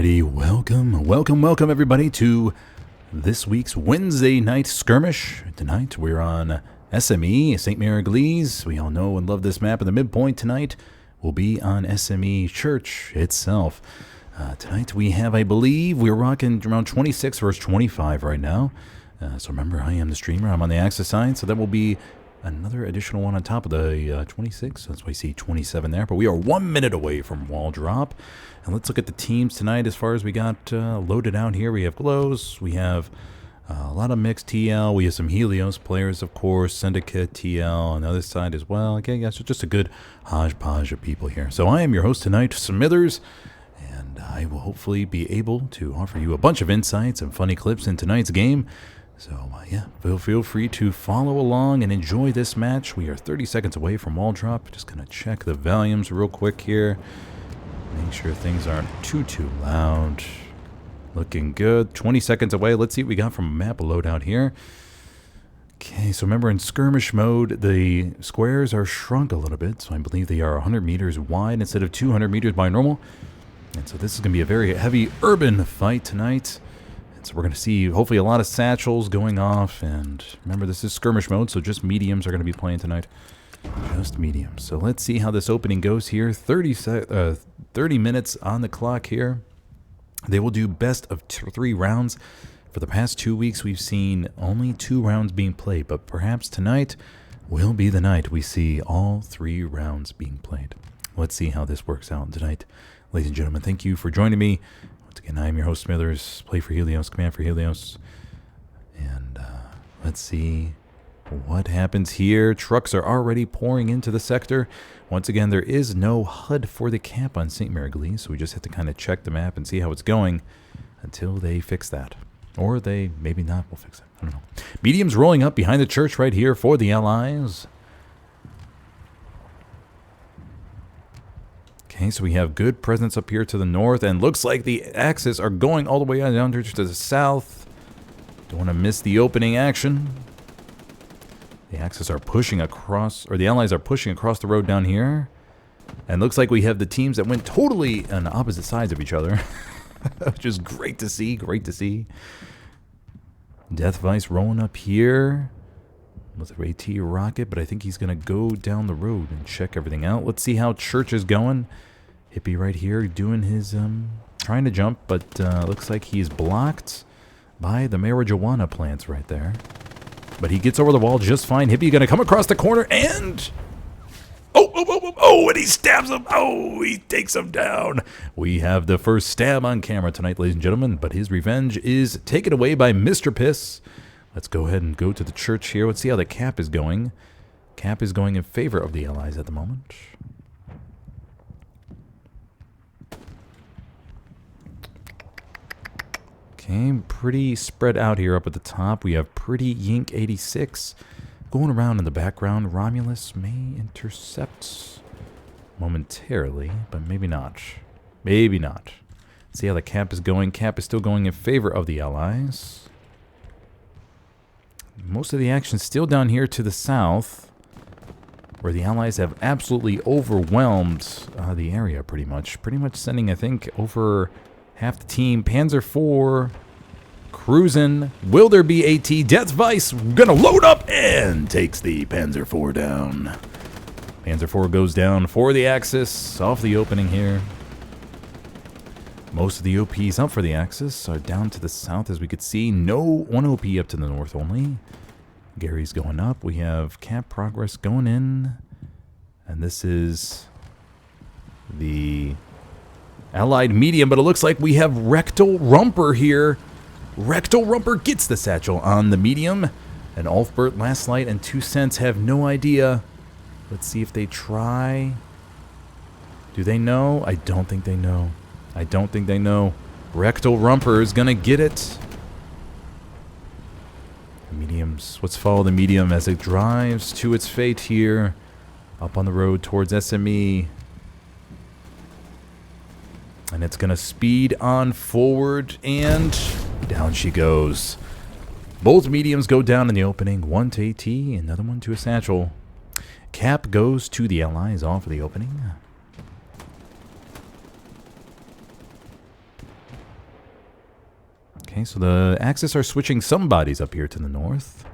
Alrighty, welcome everybody to this week's Wednesday night skirmish. Tonight we're on SME, St. Mary Glees. We all know and love this map, and the midpoint tonight will be on SME Church itself. Tonight we have, I believe, we're rocking around 26 versus 25 right now. So remember, I am the streamer. I'm on the Axis side, so that will be another additional one on top of the 26. That's why you see 27 there. But we are 1 minute away from wall drop. And let's look at the teams tonight as far as we got loaded out here. We have Glows. We have a lot of mixed TL. We have some Helios players, of course. Syndicate, TL on the other side as well. Okay, guys, so just a good hodgepodge of people here. So I am your host tonight, Smithers. And I will hopefully be able to offer you a bunch of insights and funny clips in tonight's game. So, yeah, feel free to follow along and enjoy this match. We are 30 seconds away from wall drop. Just going to check the volumes real quick here. Make sure things aren't too loud. Looking good. 20 seconds away. Let's see what we got from a map loadout here. Okay, so remember in skirmish mode, the squares are shrunk a little bit. So I believe they are 100 meters wide instead of 200 meters by normal. And so this is going to be a very heavy urban fight tonight. So we're going to see, hopefully, a lot of satchels going off. And remember, this is skirmish mode, so just mediums are going to be playing tonight. Just mediums. So let's see how this opening goes here. 30 minutes on the clock here. They will do best of 3 rounds. For the past 2 weeks, we've seen only 2 rounds being played. But perhaps tonight will be the night we see all 3 rounds being played. Let's see how this works out tonight. Ladies and gentlemen, thank you for joining me. Once again, I am your host, Smithers. Play for Helios, command for Helios. And let's see what happens here. Trucks are already pouring into the sector. Once again, there is no HUD for the camp on St. Mary Glees, so we just have to kind of check the map and see how it's going until they fix that. Or they maybe not will fix it. I don't know. Mediums rolling up behind the church right here for the Allies. Okay, so we have good presence up here to the north, and looks like the Axis are going all the way down to the south. Don't want to miss the opening action. The Axis are pushing across, or the Allies are pushing across the road down here. And looks like we have the teams that went totally on opposite sides of each other. Which is great to see, Death Vice rolling up here with a AT rocket, but I think he's going to go down the road and check everything out. Let's see how Church is going. Hippie right here doing his, trying to jump, but looks like he's blocked by the marijuana plants right there. But he gets over the wall just fine. Hippie going to come across the corner and... Oh, and he stabs him. Oh, he takes him down. We have the first stab on camera tonight, ladies and gentlemen, but his revenge is taken away by Mr. Piss. Let's go ahead and go to the church here. Let's see how the cap is going. Cap is going in favor of the Allies at the moment. Okay, pretty spread out here up at the top. We have pretty Yink 86 going around in the background. Romulus may intercept momentarily, but maybe not. Maybe not. See how the cap is going. Cap is still going in favor of the Allies. Most of the action still down here to the south, where the Allies have absolutely overwhelmed the area pretty much. Pretty much sending, I think, over half the team. Panzer IV cruising. Will there be AT? Death Vice gonna load up and takes the Panzer IV down. Panzer IV goes down for the Axis. Off the opening here. Most of the OPs up for the Axis are down to the south, as we could see. No one OP up to the north only. Gary's going up. We have cap progress going in. And this is the Allied medium, but it looks like we have Rectal Rumper here. Rectal Rumper gets the satchel on the medium. And Ulfbert, Last Light, and 2 Cents have no idea. Let's see if they try. Do they know? I don't think they know. I don't think they know. Rectal Rumper is going to get it. Mediums. Let's follow the medium as it drives to its fate here. Up on the road towards SME. And it's going to speed on forward. And down she goes. Both mediums go down in the opening. One to AT, another one to a satchel. Cap goes to the Allies off of the opening. Okay, so the Axis are switching some bodies up here to the north.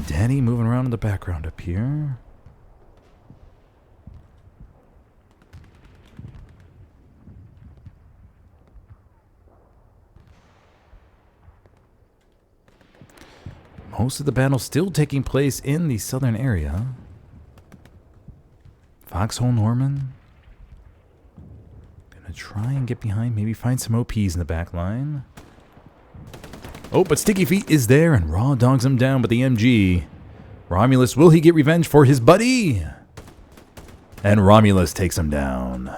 Danny moving around in the background up here. Most of the battle still taking place in the southern area. Foxhole Norman. Gonna try and get behind, maybe find some OPs in the back line. Oh, but Sticky Feet is there and Raw dogs him down with the MG. Romulus, will he get revenge for his buddy? And Romulus takes him down.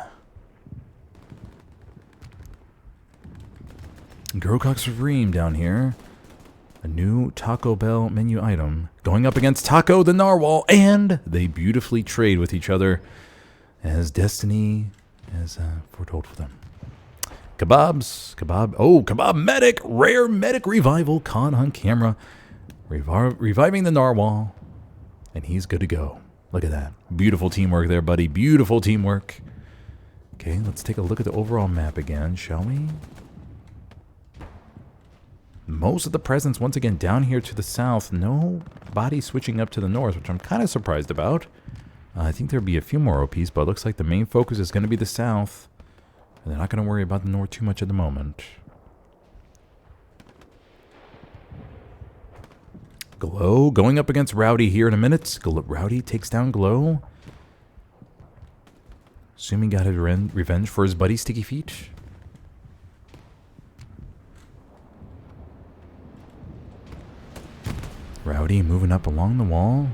Grocock Supreme down here. A new Taco Bell menu item. Going up against Taco the Narwhal. And they beautifully trade with each other as destiny has foretold for them. Kebabs. Kebab Medic. Rare Medic Revival. Con Hunt Camera. Reviving the Narwhal. And he's good to go. Look at that. Beautiful teamwork there, buddy. Beautiful teamwork. Okay, let's take a look at the overall map again, shall we? Most of the presence, once again, down here to the south. No body switching up to the north, which I'm kind of surprised about. I think there'll be a few more OPs, but it looks like the main focus is going to be the south. And they're not going to worry about the north too much at the moment. Glow going up against Rowdy here in a minute. Rowdy takes down Glow. Assuming he got his revenge for his buddy Sticky Feet. Rowdy moving up along the wall.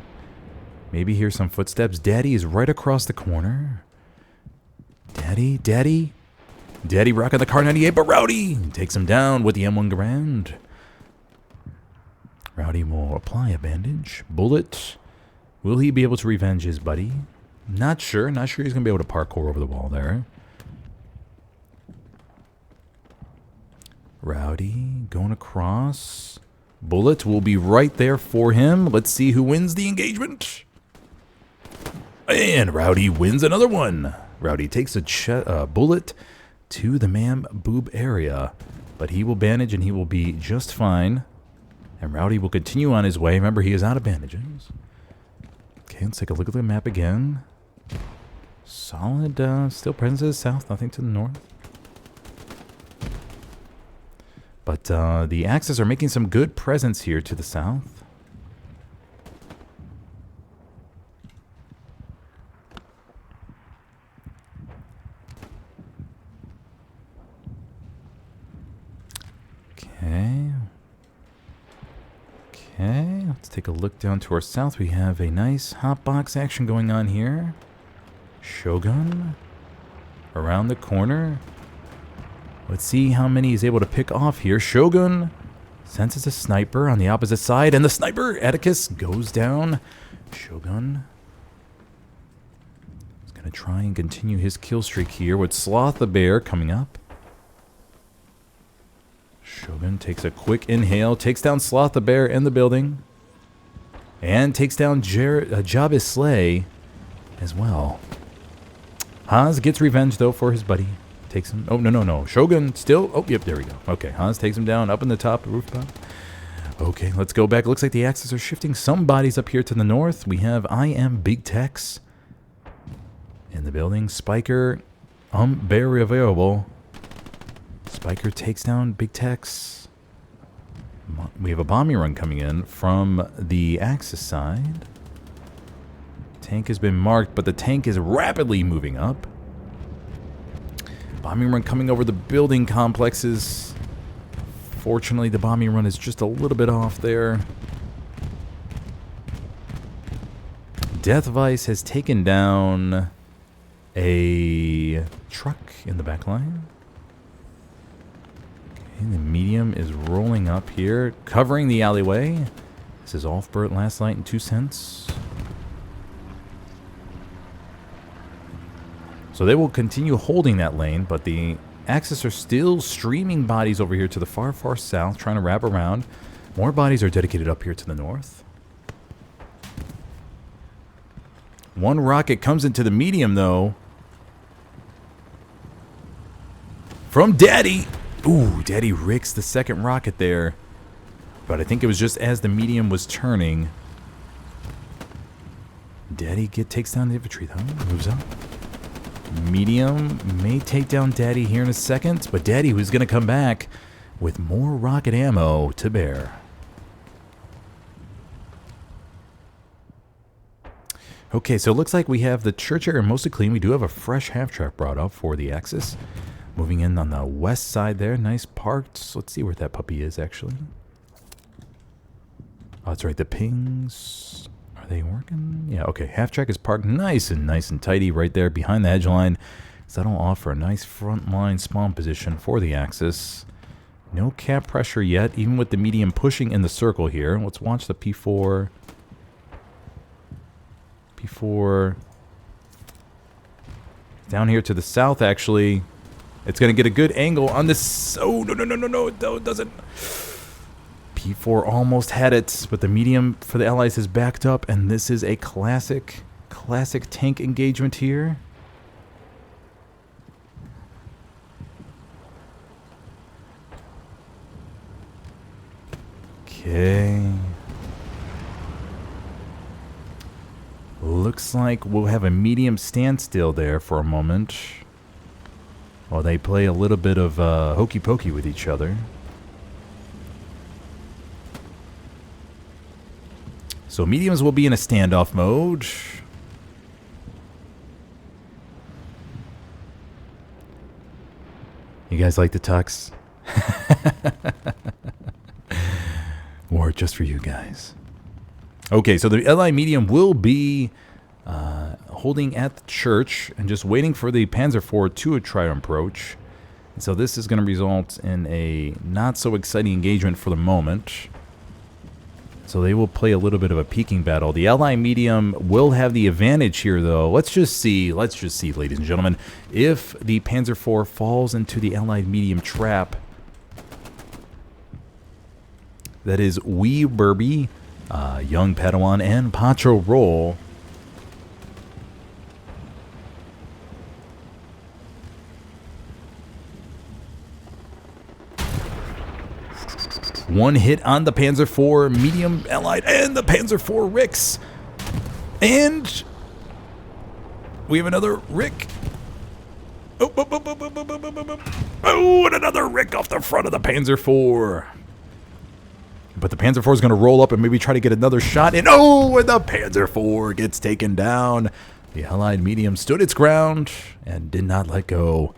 Maybe hear some footsteps. Daddy is right across the corner. Daddy rocking the Car 98, but Rowdy takes him down with the M1 Garand. Rowdy will apply a bandage. Bullet. Will he be able to revenge his buddy? Not sure. Not sure he's going to be able to parkour over the wall there. Rowdy going across. Bullet will be right there for him. Let's see who wins the engagement. And Rowdy wins another one. Rowdy takes a bullet to the man boob area. But he will bandage and he will be just fine. And Rowdy will continue on his way. Remember, he is out of bandages. Okay, let's take a look at the map again. Solid, still presence to the south, nothing to the north. But the Axis are making some good presence here to the south. Okay, let's take a look down to our south. We have a nice hotbox action going on here. Shogun around the corner. Let's see how many he's able to pick off here. Shogun senses a sniper on the opposite side, and the sniper, Atticus, goes down. Shogun is going to try and continue his kill streak here with Sloth the Bear coming up. Shogun takes a quick inhale, takes down Sloth the Bear in the building, and takes down Jabez Slay as well. Haas gets revenge, though, for his buddy. Takes him. Oh, no. Shogun still. Oh, yep, there we go. Okay, Haas takes him down up in the top rooftop. Okay, let's go back. Looks like the Axis are shifting some bodies up here to the north. We have I Am Big Tex in the building. Spiker, very available. Spiker takes down Big Tex. We have a bombing run coming in from the Axis side. Tank has been marked, but the tank is rapidly moving up. Bombing run coming over the building complexes. Fortunately, the bombing run is just a little bit off there. Death Vice has taken down a truck in the back line. Okay, the medium is rolling up here, covering the alleyway. This is Offbert, Last Light, and 2 cents. So they will continue holding that lane, but the Axis are still streaming bodies over here to the far, far south, trying to wrap around. More bodies are dedicated up here to the north. One rocket comes into the medium, though. From Daddy. Ooh, Daddy ricks the second rocket there. But I think it was just as the medium was turning. Daddy takes down the infantry, though. Moves up. Medium may take down Daddy here in a second, but Daddy was going to come back with more rocket ammo to bear. Okay, so it looks like we have the church area mostly clean. We do have a fresh half-track brought up for the Axis. Moving in on the west side there. Nice parked. Let's see where that puppy is, actually. Oh, that's right. The pings... Are they working? Yeah, okay. Half-track is parked nice and tidy right there behind the edge line. So that'll offer a nice front line spawn position for the Axis. No cap pressure yet, even with the medium pushing in the circle here. Let's watch the P4... P4 down here to the south, actually. It's going to get a good angle on this. Oh, no, it doesn't. P4 almost had it, but the medium for the Allies is backed up, and this is a classic tank engagement here. Okay. Looks like we'll have a medium standstill there for a moment while they play a little bit of hokey pokey with each other. So mediums will be in a standoff mode. You guys like the tux? Or just for you guys? Okay, so the LI medium will be holding at the church and just waiting for the Panzer IV to try to approach. And so this is going to result in a not so exciting engagement for the moment. So they will play a little bit of a peeking battle. The LI medium will have the advantage here, though. Let's just see, ladies and gentlemen, if the Panzer IV falls into the Allied medium trap. That is Wee Burby, Young Padawan, and Pacho Roll. One hit on the Panzer IV, medium allied, and the Panzer IV Ricks. And we have another Rick. Oh, and another Rick off the front of the Panzer IV. But the Panzer IV is going to roll up and maybe try to get another shot. And and the Panzer IV gets taken down. The Allied medium stood its ground and did not let go.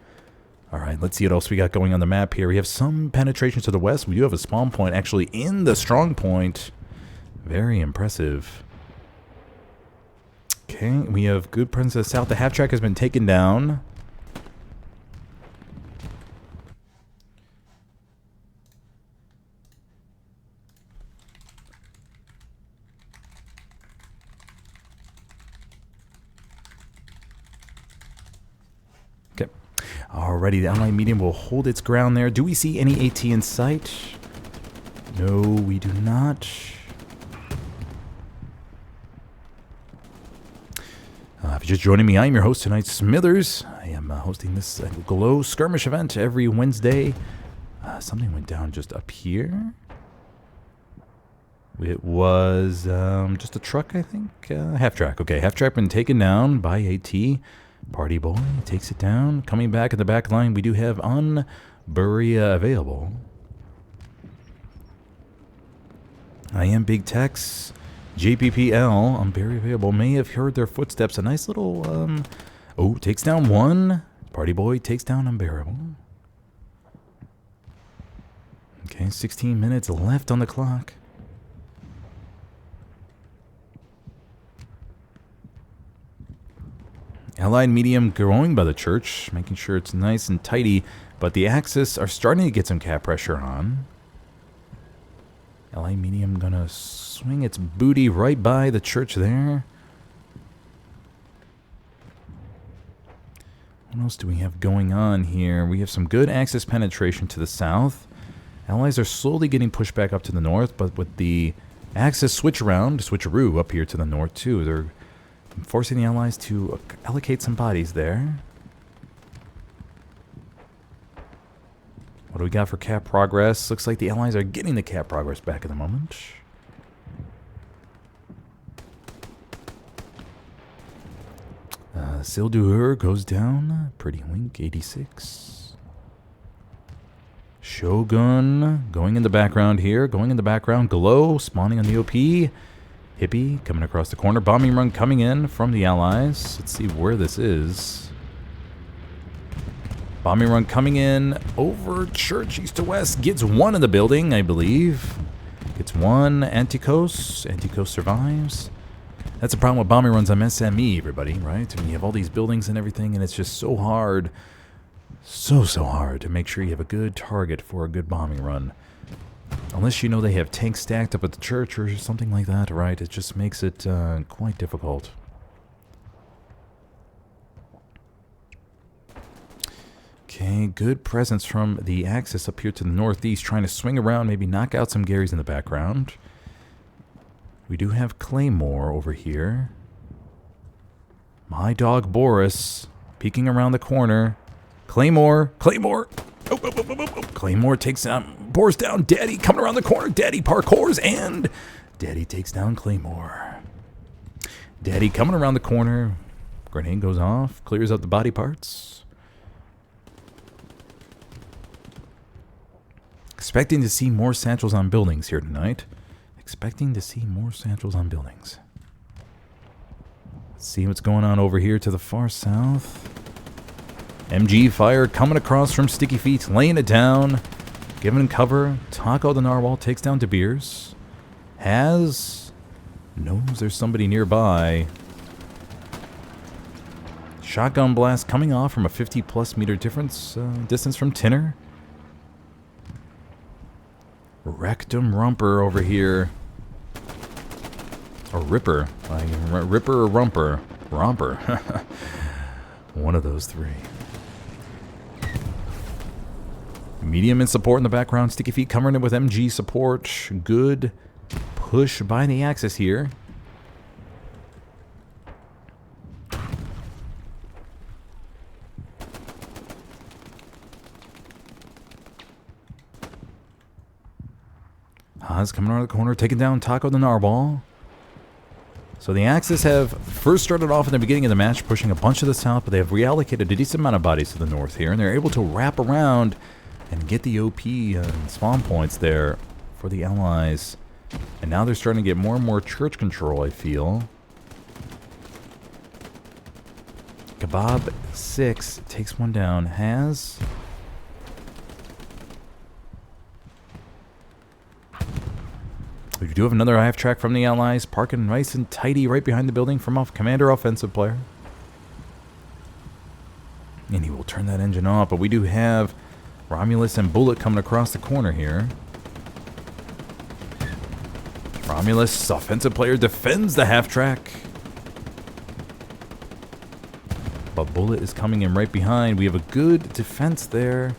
All right, let's see what else we got going on the map here. We have some penetration to the west. We do have a spawn point actually in the strong point. Very impressive. Okay, we have good presence to the south. The half track has been taken down. Alrighty, the Allied medium will hold its ground there. Do we see any AT in sight? No, we do not. If you're just joining me, I am your host tonight, Smithers. I am hosting this Glow Skirmish event every Wednesday. Something went down just up here. It was just a truck, I think. Half track. Okay, half track been taken down by AT. Party Boy takes it down. Coming back at the back line, we do have Unburia available. I am Big Tex. JPPL, Unburia available. May have heard their footsteps. A nice little, takes down one. Party Boy takes down Unbearable. Okay, 16 minutes left on the clock. Allied medium growing by the church, making sure it's nice and tidy, but the Axis are starting to get some cap pressure on. Allied medium gonna swing its booty right by the church there. What else do we have going on here? We have some good Axis penetration to the south. Allies are slowly getting pushed back up to the north, but with the Axis switcheroo up here to the north too, they're forcing the Allies to allocate some bodies there. What do we got for cap progress? Looks like the Allies are getting the cap progress back at the moment. Sildur goes down. Pretty Wink, 86. Shogun going in the background here. Going in the background. Glow spawning on the OP. Hippie coming across the corner. Bombing run coming in from the Allies. Let's see where this is. Bombing run coming in over church east to west. Gets one in the building, I believe. Gets one. Antikos. Antikos survives. That's the problem with bombing runs on SME, everybody, right? I mean, you have all these buildings and everything, and it's just so hard. So hard to make sure you have a good target for a good bombing run. Unless you know they have tanks stacked up at the church or something like that, right? It just makes it quite difficult. Okay, good presence from the Axis up here to the northeast, trying to swing around, maybe knock out some Garys in the background. We do have Claymore over here. My dog Boris peeking around the corner. Claymore! Claymore! Oh. Claymore takes down Boris down. Daddy coming around the corner. Daddy parkours and Daddy takes down Claymore. Daddy coming around the corner. Grenade goes off. Clears up the body parts. Expecting to see more satchels on buildings here tonight. Expecting to see more satchels on buildings. Let's see what's going on over here to the far south. MG fire coming across from Sticky Feet, laying it down, giving cover. Taco the Narwhal takes down De Beers. Knows there's somebody nearby. Shotgun blast coming off from a 50+ meter distance from Tinner. Rectum Rumper over here. Or Ripper. Ripper or Rumper? Romper. One of those three. Medium in support in the background. Sticky Feet coming in with MG support. Good push by the Axis here. Haas coming around the corner, taking down Taco the Narwhal. So the Axis have first started off in the beginning of the match, pushing a bunch to the south, but they have reallocated a decent amount of bodies to the north here, and they're able to wrap around and get the OP spawn points there for the Allies. And now they're starting to get more and more church control, I feel. Kebab 6 takes one down. We do have another IF track from the Allies, parking nice and tidy right behind the building from Commander Offensive Player. And he will turn that engine off, but we do have Romulus and Bullet coming across the corner here. Romulus, Offensive Player, defends the half track. But Bullet is coming in right behind. We have a good defense there.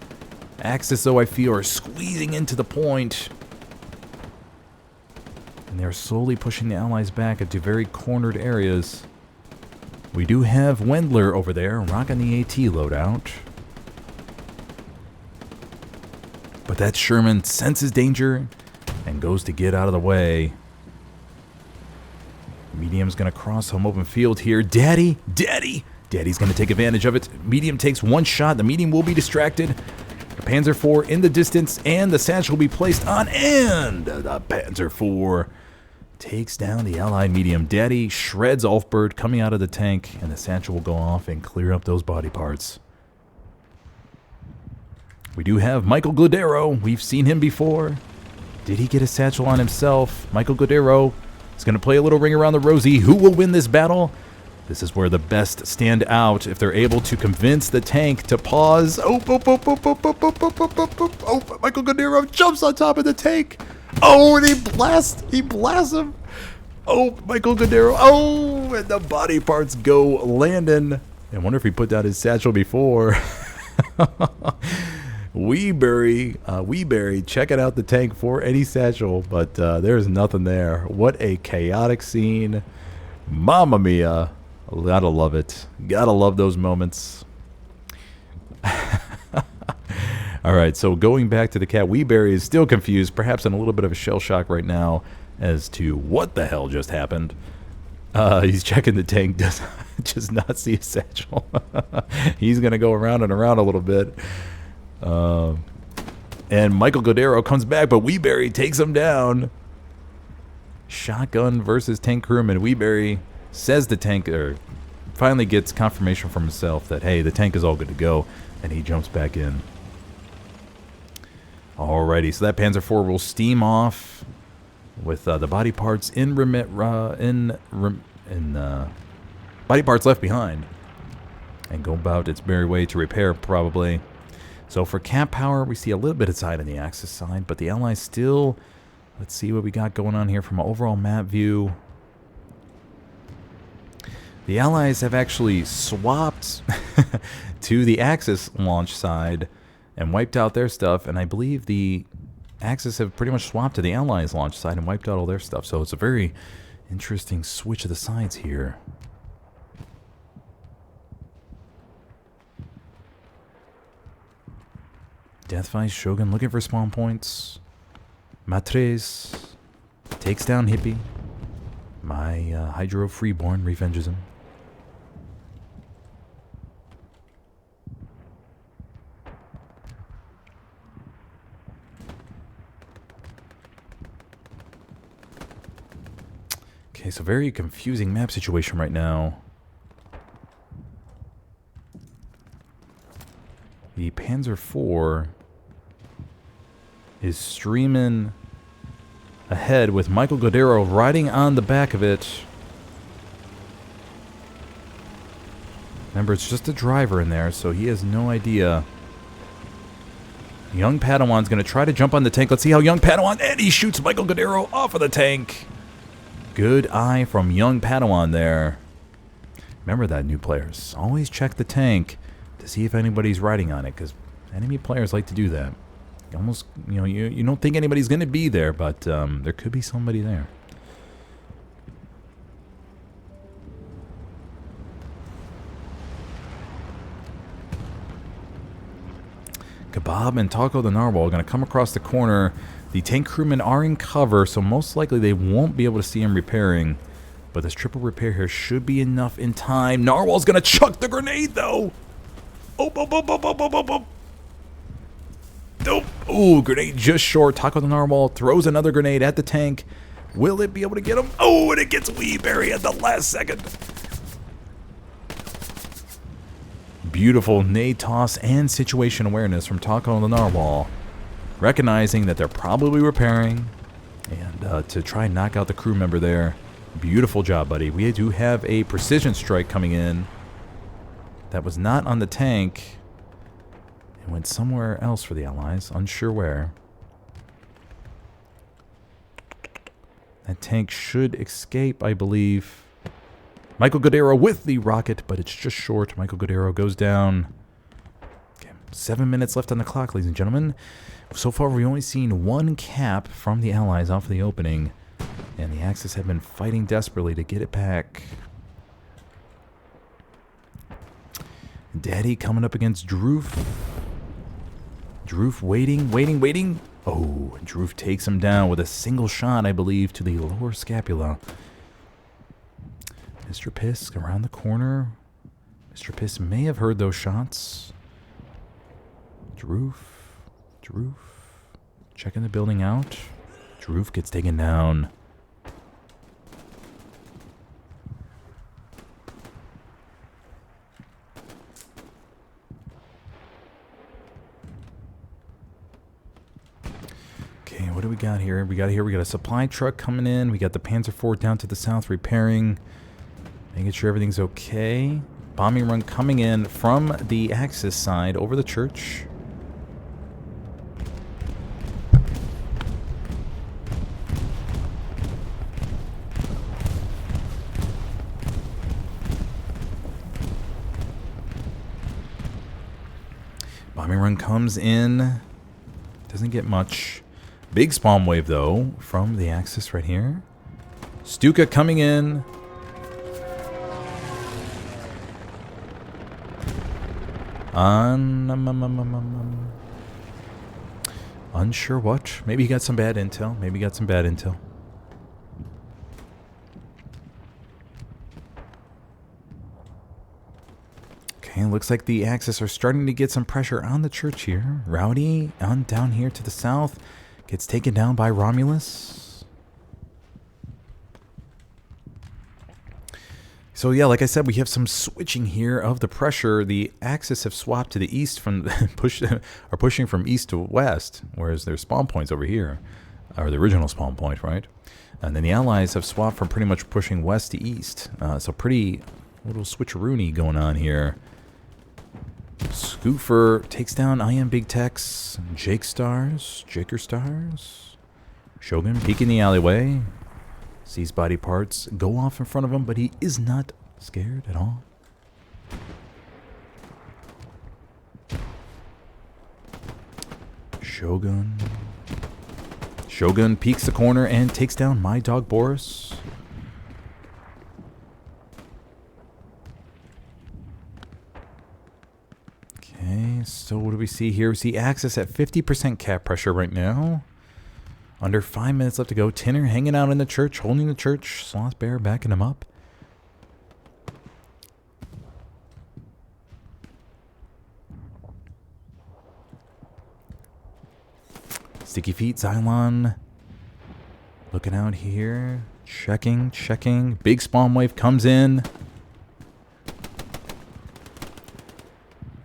Axis, though, I feel, are squeezing into the point. And they're slowly pushing the Allies back into very cornered areas. We do have Wendler over there, rocking the AT loadout. But that Sherman senses danger and goes to get out of the way. Medium's going to cross home open field here. Daddy's going to take advantage of it. Medium takes one shot. The medium will be distracted. The Panzer IV in the distance, and the satchel will be placed on, and the Panzer IV takes down the Allied medium. Daddy shreds Ulfbird coming out of the tank, and the satchel will go off and clear up those body parts. We do have Michael Glodero. We've seen him before. Did he get a satchel on himself? Michael Glodero is going to play a little ring around the rosy. Who will win this battle? This is where the best stand out if they're able to convince the tank to pause. Oh, Michael Glodero jumps on top of the tank. Oh, and he blasts him. Oh, Michael Glodero. Oh, and the body parts go landing I wonder if he put down his satchel before. Weeberry checking out the tank for any satchel, but there's nothing there. What a chaotic scene. Mamma mia. Gotta love it. Gotta love those moments. All right, so going back to the cat, Weeberry is still confused, perhaps in a little bit of a shell shock right now as to what the hell just happened. He's checking the tank, does just not see a satchel. He's going to go around and around a little bit. And Michael Godero comes back, but Weeberry takes him down. Shotgun versus tank crewman. Weeberry says the tank, or finally gets confirmation from himself that, hey, the tank is all good to go, and he jumps back in. Alrighty, so that Panzer IV will steam off with the body parts body parts left behind, and go about its merry way to repair, probably. So for cap power, we see a little bit of side on the Axis side, but the Allies still. Let's see what we got going on here from an overall map view. The Allies have actually swapped to the Axis launch side and wiped out their stuff, and I believe the Axis have pretty much swapped to the Allies launch side and wiped out all their stuff. So it's a very interesting switch of the sides here. Deathfight Shogun looking for spawn points. Matres takes down Hippie. My Hydro Freeborn revenges him. Okay, so very confusing map situation right now. The Panzer IV is streaming ahead with Michael Godero riding on the back of it. Remember, it's just a driver in there, so he has no idea. Young Padawan's going to try to jump on the tank. Let's see how Young Padawan, and he shoots Michael Godero off of the tank. Good eye from Young Padawan there. Remember that, new players. Always check the tank to see if anybody's riding on it, because enemy players like to do that. Almost, you don't think anybody's going to be there, but there could be somebody there. Kebab and Taco the Narwhal are going to come across the corner. The tank crewmen are in cover, so most likely they won't be able to see him repairing. But this triple repair here should be enough in time. Narwhal's going to chuck the grenade, though. Nope. Ooh, grenade just short. Taco the Narwhal throws another grenade at the tank. Will it be able to get him? Oh, and it gets Weeberry at the last second. Beautiful nade toss and situation awareness from Taco the Narwhal. Recognizing that they're probably repairing, and to try and knock out the crew member there. Beautiful job, buddy. We do have a precision strike coming in. That was not on the tank. It went somewhere else for the Allies. Unsure where. That tank should escape, I believe. Michael Godero with the rocket, but it's just short. Michael Godero goes down. Okay, 7 minutes left on the clock, ladies and gentlemen. So far, we've only seen one cap from the Allies off of the opening, and the Axis have been fighting desperately to get it back. Daddy coming up against Droof. Droof waiting. Oh, and Droof takes him down with a single shot, I believe, to the lower scapula. Mr. Piss around the corner. Mr. Piss may have heard those shots. Droof. Checking the building out. Droof gets taken down. Okay, what do we got here? We got a supply truck coming in. We got the Panzer IV down to the south repairing. Making sure everything's okay. Bombing run coming in from the Axis side over the church. run comes in. Doesn't get much. Big spawn wave, though, from the Axis right here. Stuka coming in. Unsure what? Maybe he got some bad intel. Maybe he got some bad intel. Okay, looks like the Axis are starting to get some pressure on the church here. Rowdy on down here to the south gets taken down by Romulus. So yeah, like I said, we have some switching here of the pressure. The Axis have swapped to the east from are pushing from east to west, whereas their spawn points over here are the original spawn point, right? And then the Allies have swapped from pretty much pushing west to east. So pretty little switcheroony going on here. Scoofer takes down I Am Big Tex, Jaker Stars. Shogun peeking the alleyway. Sees body parts go off in front of him, but he is not scared at all. Shogun peeks the corner and takes down My Dog Boris. Okay, so what do we see here? We see Axis at 50% cap pressure right now. Under 5 minutes left to go. Tinner hanging out in the church, holding the church. Sloth Bear backing him up. Sticky Feet, Xylon. Looking out here. Checking. Big spawn wave comes in.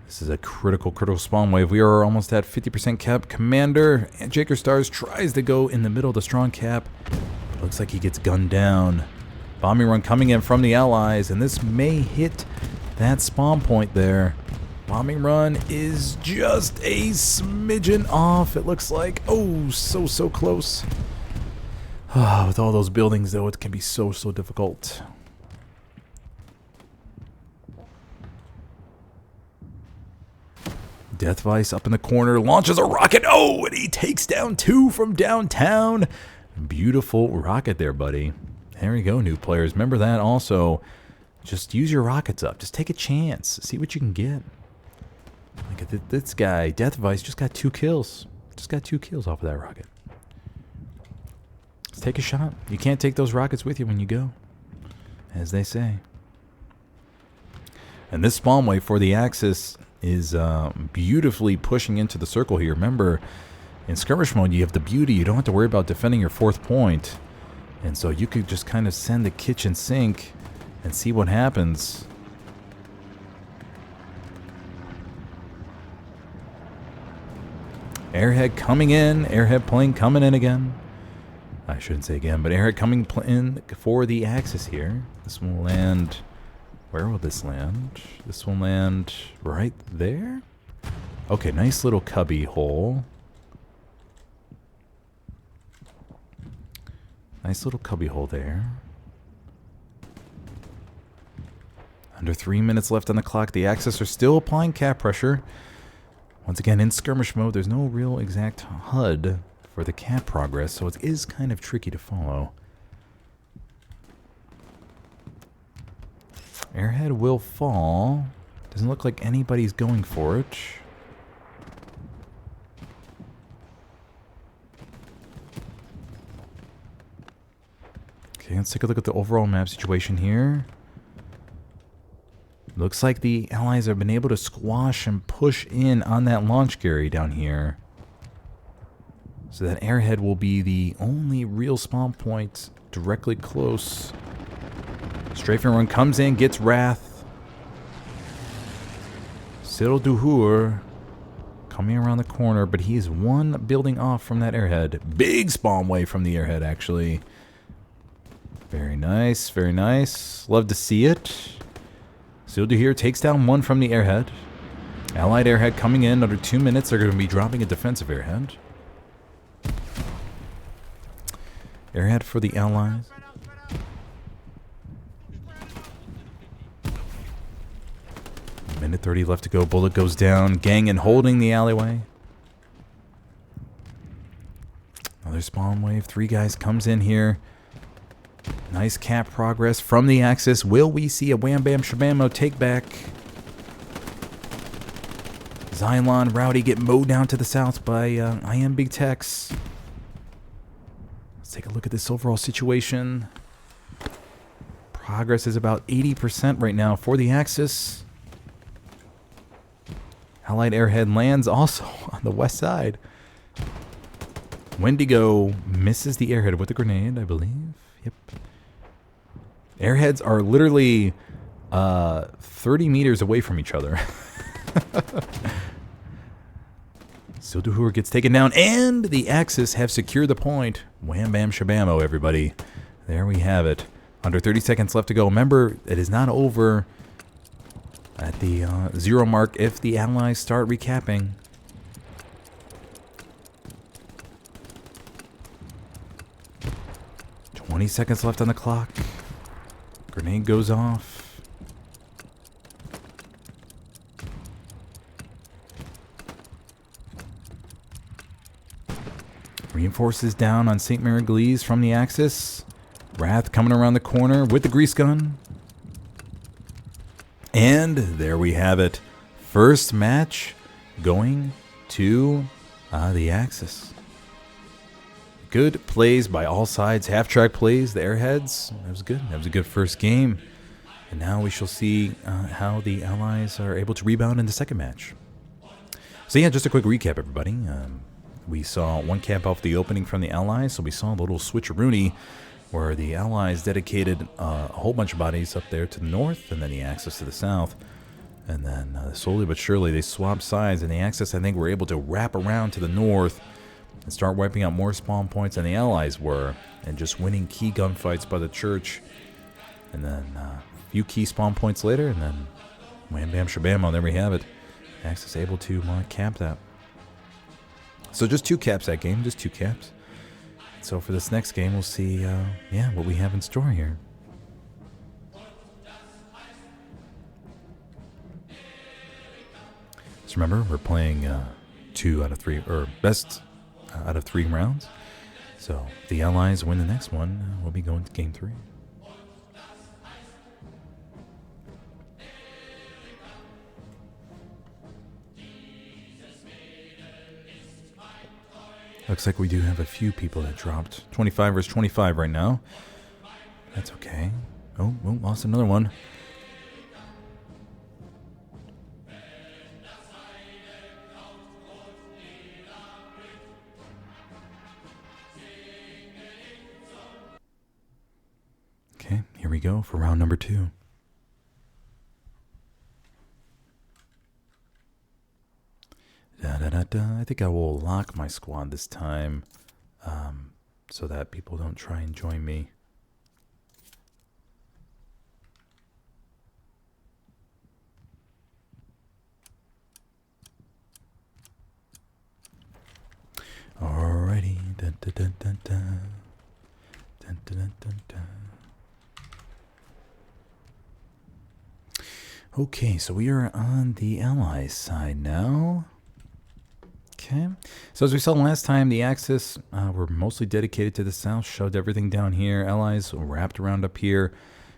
This is a critical spawn wave. We are almost at 50% cap. Commander and Jaker Stars tries to go in the middle of the strong cap. But looks like he gets gunned down. Bombing run coming in from the Allies, and this may hit that spawn point there. Bombing run is just a smidgen off, it looks like. Oh, so close. With all those buildings, though, it can be so difficult. Death Vice up in the corner, launches a rocket. Oh, and he takes down 2 from downtown. Beautiful rocket there, buddy. There you go, new players. Remember that also. Just use your rockets up. Just take a chance. See what you can get. Look at this guy. Death Vice just got 2 kills. Just got 2 kills off of that rocket. Let's take a shot. You can't take those rockets with you when you go, as they say. And this spawn wave for the Axis is beautifully pushing into the circle here. Remember, in skirmish mode, you have the beauty. You don't have to worry about defending your 4th point. And so you could just kind of send the kitchen sink and see what happens. Airhead coming in. Airhead plane coming in again. I shouldn't say again, but Airhead coming in for the Axis here. This will land... Where will this land? This will land right there? Okay, nice little cubby hole. Nice little cubby hole there. Under 3 minutes left on the clock. The Axis are still applying cap pressure. Once again, in skirmish mode, there's no real exact HUD for the cap progress, so it is kind of tricky to follow. Airhead will fall. Doesn't look like anybody's going for it. Okay, let's take a look at the overall map situation here. Looks like the Allies have been able to squash and push in on that launch carry down here. So that Airhead will be the only real spawn point directly close. Strafing run comes in, gets Wrath. Cyril Duhur coming around the corner, but he is 1 building off from that Airhead. Big spawn wave from the Airhead, actually. Very nice, very nice. Love to see it. Cyril Duhur takes down 1 from the Airhead. Allied Airhead coming in under 2 minutes. They're going to be dropping a defensive Airhead. Airhead for the Allies. Minute 30 left to go. Bullet goes down. Gang and holding the alleyway. Another spawn wave. 3 guys comes in here. Nice cap progress from the Axis. Will we see a Wham Bam Shabamo take back? Xylon, Rowdy get mowed down to the south by I Am Big Tex. Let's take a look at this overall situation. Progress is about 80% right now for the Axis. Allied Airhead lands also on the west side. Wendigo misses the Airhead with a grenade, I believe. Yep. Airheads are literally 30 meters away from each other. Silduhur gets taken down, and the Axis have secured the point. Wham Bam Shabamo, everybody. There we have it. Under 30 seconds left to go. Remember, it is not over at the 0 mark if the Allies start recapping. Seconds left on the clock. Grenade goes off. Reinforces down on St. Mary Glees from the Axis. Wrath coming around the corner with the grease gun. And there we have it. First match going to the Axis. Good plays by all sides. Half-track plays, the Airheads. That was good. That was a good first game. And now we shall see how the Allies are able to rebound in the second match. So yeah, just a quick recap, everybody. We saw one cap off the opening from the Allies, so we saw a little switcheroony where the Allies dedicated a whole bunch of bodies up there to the north, and then the Axis to the south. And then slowly but surely they swapped sides, and the Axis, I think, were able to wrap around to the north and start wiping out more spawn points than the Allies were, and just winning key gunfights by the church. And then a few key spawn points later, and then wham bam shabam, there we have it. Axis able to cap that. So just 2 caps that game, just 2 caps. So for this next game, we'll see what we have in store here. So remember, we're playing 2 out of 3, or best out of 3 rounds. So if the Allies win the next one, we'll be going to game 3. Looks like we do have a few people that dropped. 25 versus 25 right now. That's okay. Oh, lost another one. Okay, here we go for round number 2. I think I will lock my squad this time, so that people don't try and join me. Alrighty. Dun, dun, dun, dun, dun. Dun, dun, dun, dun, dun. Okay, so we are on the Allies side now. Okay, so as we saw last time, the Axis were mostly dedicated to the south, shoved everything down here. Allies wrapped around up here.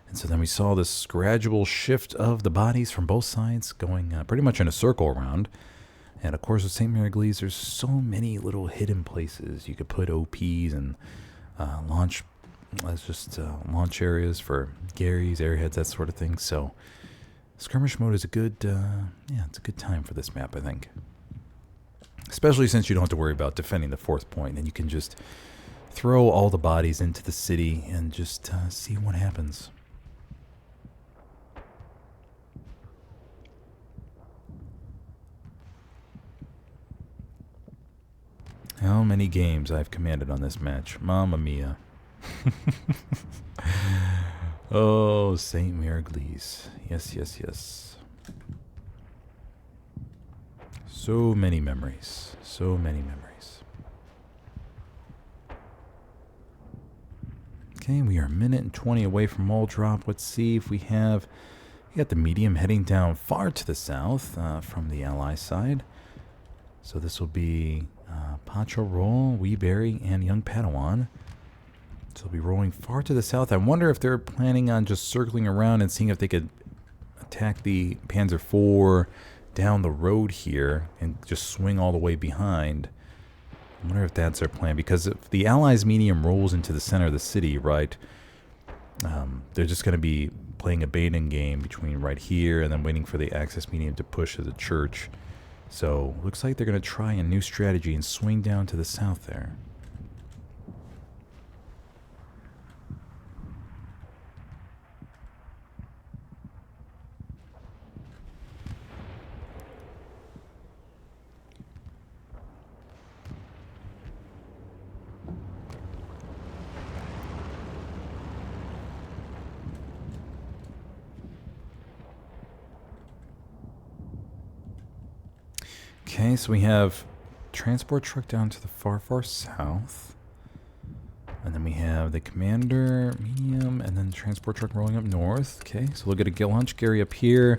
And so then we saw this gradual shift of the bodies from both sides going pretty much in a circle around. And of course with St. Mary Glees, there's so many little hidden places. You could put OPs and launch areas for Garys, airheads, that sort of thing. So skirmish mode is a good, it's a good time for this map, I think. Especially since you don't have to worry about defending the 4th point, and you can just throw all the bodies into the city and just see what happens. How many games I've commanded on this match. Mamma mia. Oh, St. Mary Glees. Yes, yes, yes. So many memories. So many memories. Okay, we are a minute and 20 away from all drop. Let's see if we have You got the medium heading down far to the south from the ally side. So this will be Pacho Roll, Weeberry, and Young Padawan. So they'll be rolling far to the south. I wonder if they're planning on just circling around and seeing if they could attack the Panzer IV down the road here and just swing all the way behind. I wonder if that's their plan, because if the Allies' medium rolls into the center of the city, right, they're just going to be playing a baiting game between right here and then waiting for the Axis medium to push to the church. So looks like they're going to try a new strategy and swing down to the south there. Okay, so we have transport truck down to the far, far south. And then we have the commander, medium, and then the transport truck rolling up north. Okay, so we'll get a launch Gary up here.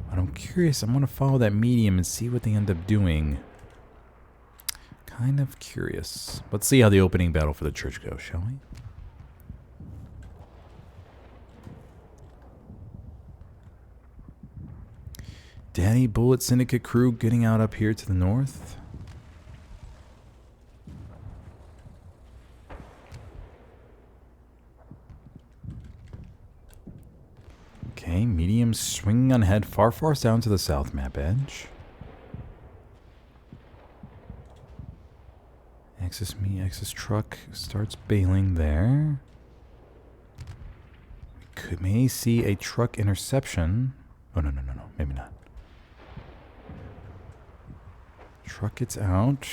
But I'm curious, I'm going to follow that medium and see what they end up doing. Kind of curious. Let's see how the opening battle for the church goes, shall we? Daddy Bullet Syndicate crew getting out up here to the north. Okay, medium swinging on ahead, far, far down to the south map edge. Axis truck starts bailing there. We may see a truck interception. Oh, no, maybe not. Truck gets out.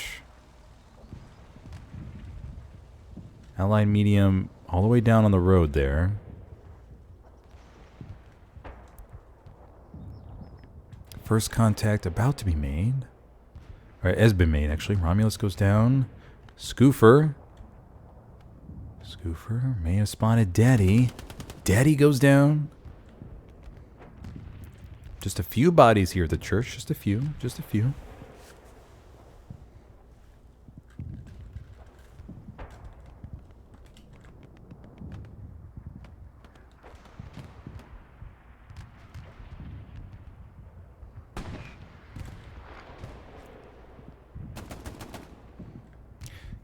Allied medium all the way down on the road there. First contact about to be made. Or has been made, actually. Romulus goes down. Scoofer may have spotted Daddy. Daddy goes down. Just a few bodies here at the church. Just a few.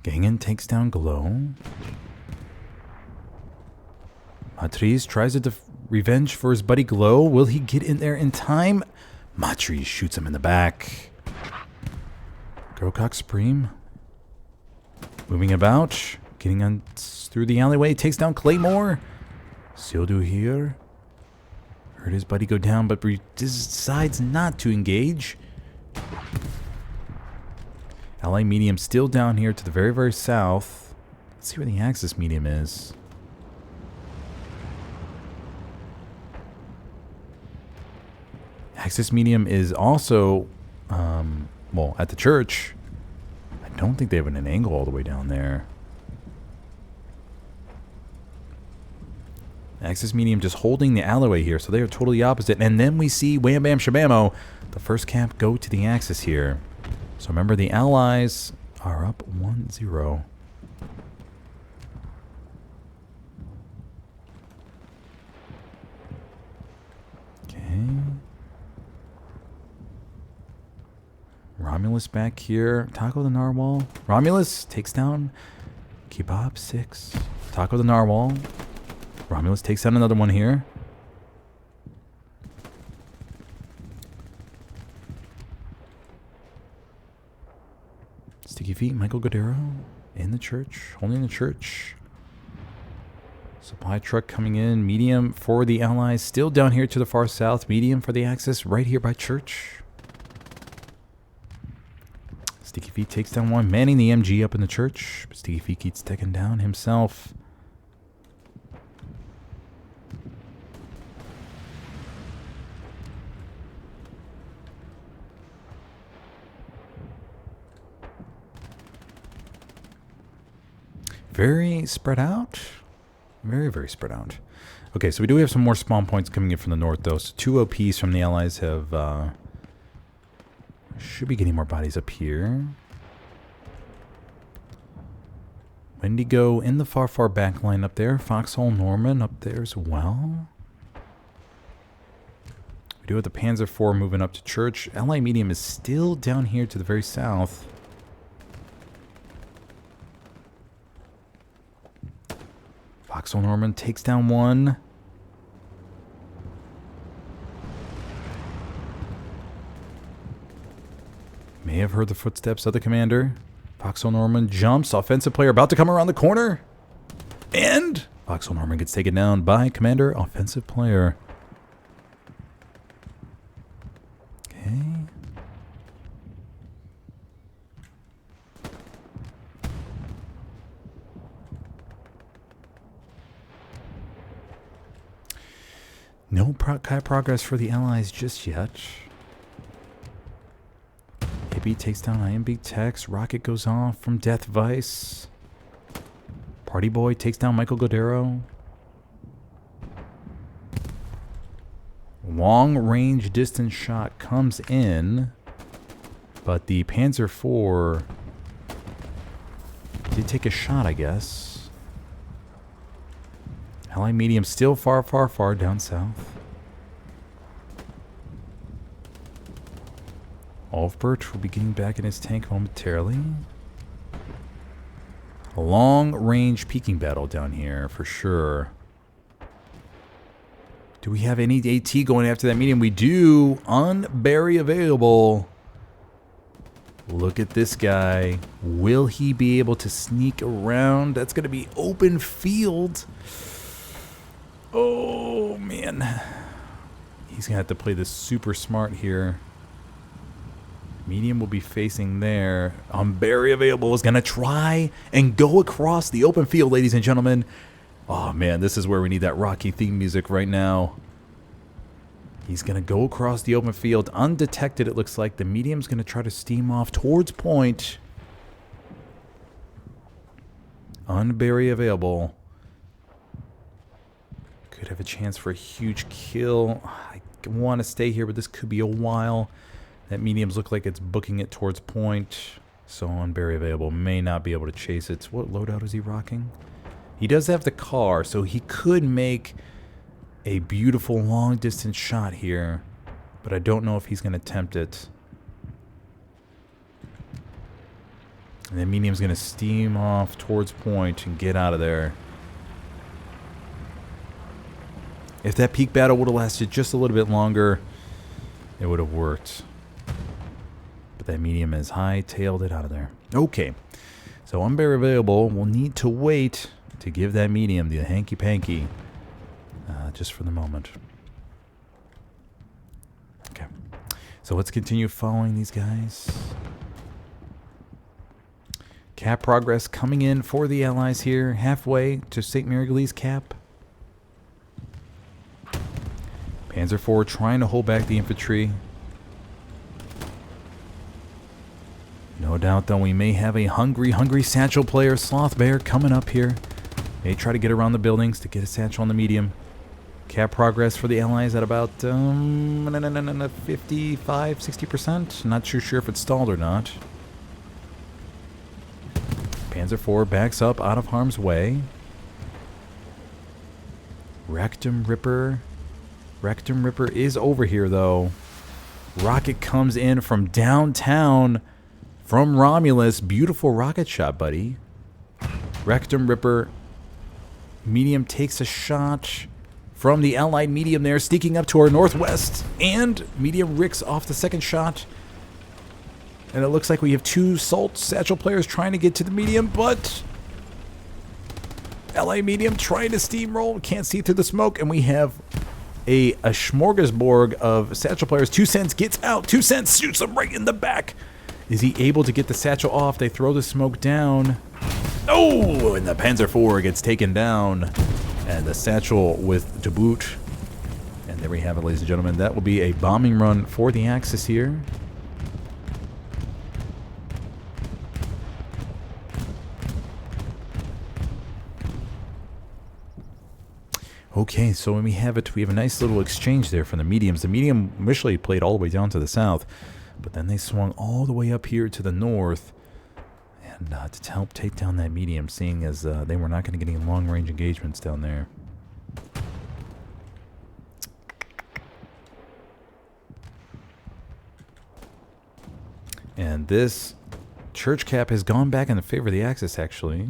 Gangan takes down Glow. Matriz tries to revenge for his buddy Glow. Will he get in there in time? Matriz shoots him in the back. Grokok Supreme. Moving about. Getting on through the alleyway. Takes down Claymore. Sildu here. Heard his buddy go down, but decides not to engage. Ally medium still down here to the very, very south. Let's see where the Axis medium is. Axis medium is also, well, at the church. I don't think they have an angle all the way down there. Axis medium just holding the alleyway here, so they are totally opposite. And then we see Wham Bam Shabamo, the first cap go to the Axis here. So remember, the Allies are up 1-0. Okay. Romulus back here. Taco the Narwhal. Romulus takes down Kebab 6. Taco the Narwhal. Romulus takes down another one here. Sticky Feet, Michael Godero in the church, holding the church. Supply truck coming in, medium for the Allies, still down here to the far south, medium for the Axis, right here by church. Sticky Feet takes down one, manning the MG up in the church. But Sticky Feet keeps taking down himself. Very spread out. Very, very spread out. Okay, so we do have some more spawn points coming in from the north, though. So 2 OPs from the allies have... should be getting more bodies up here. Wendigo in the far, far back line up there. Foxhole Norman up there as well. We do have the Panzer IV moving up to Church. Ally Medium is still down here to the very south. Foxhole Norman takes down one. May have heard the footsteps of the commander. Foxhole Norman jumps. Offensive player about to come around the corner. And Foxhole Norman gets taken down by commander. Offensive player. Okay. No progress for the allies just yet. Hippie takes down IMB Tex. Rocket goes off from Death Vice. Party Boy takes down Michael Godero. Long range distance shot comes in. But the Panzer IV did take a shot, I guess. Ally Medium still far, far, far down south. Olfbert will be getting back in his tank momentarily. A long-range peeking battle down here for sure. Do we have any AT going after that medium? We do. Unbury available. Look at this guy. Will he be able to sneak around? That's going to be open field. Oh, man. He's going to have to play this super smart here. Medium will be facing there. Unbury available is going to try and go across the open field, ladies and gentlemen. Oh, man, this is where we need that Rocky theme music right now. He's going to go across the open field undetected, it looks like. The medium's going to try to steam off towards point. Unbury available. Could have a chance for a huge kill. I want to stay here, but this could be a while. That medium's look like it's booking it towards point. So Unbury available. May not be able to chase it. What loadout is he rocking? He does have the car, so he could make a beautiful long distance shot here. But I don't know if he's going to attempt it. And then medium's going to steam off towards point and get out of there. If that peak battle would have lasted just a little bit longer, it would have worked. But that medium has high-tailed it out of there. Okay. So Unbury available. We'll need to wait to give that medium the hanky-panky. Just for the moment. Okay. So let's continue following these guys. Cap progress coming in for the allies here. Halfway to St. Mary-Glee's cap. Panzer IV trying to hold back the infantry. No doubt, though, we may have a hungry satchel player, Sloth Bear, coming up here. May try to get around the buildings to get a satchel on the medium. Cap progress for the allies at about 55-60%. Not too sure if it's stalled or not. Panzer IV backs up out of harm's way. Rectum Ripper is over here, though. Rocket comes in from downtown from Romulus. Beautiful rocket shot, buddy. Rectum Ripper. Medium takes a shot from the allied medium there, sneaking up to our northwest. And medium ricks off the second shot. And it looks like we have two Salt Satchel players trying to get to the medium, but LA medium trying to steamroll. Can't see through the smoke, and we have a smorgasbord of Satchel players. 2 cents gets out. 2 cents shoots him right in the back. Is he able to get the Satchel off? They throw the smoke down. Oh, and the Panzer IV gets taken down. And the Satchel with to boot. And there we have it, ladies and gentlemen. That will be a bombing run for the Axis here. Okay, so when we have a nice little exchange there from the mediums. The medium initially played all the way down to the south, but then they swung all the way up here to the north, and to help take down that medium, seeing as they were not going to get any long-range engagements down there. And this church cap has gone back in the favor of the Axis, actually.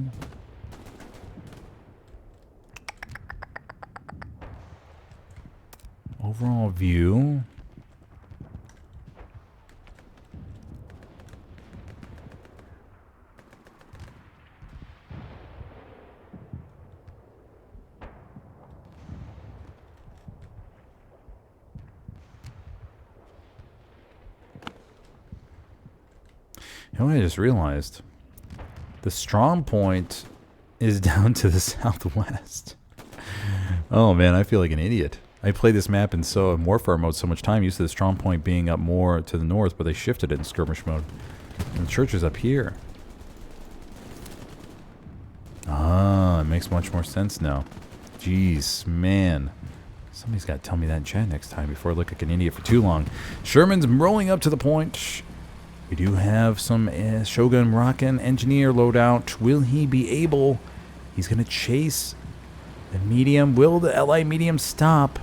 Overall view. You know what I just realized? The strong point is down to the southwest. Oh man, I feel like an idiot. I played this map in warfare mode so much time, used to the strong point being up more to the north, but they shifted it in skirmish mode. And the church is up here. Ah, it makes much more sense now. Jeez, man. Somebody's got to tell me that in chat next time before I look like an idiot for too long. Sherman's rolling up to the point. We do have some Shogun Rockin' engineer loadout. Will he be able? He's going to chase the medium. Will the LI medium stop?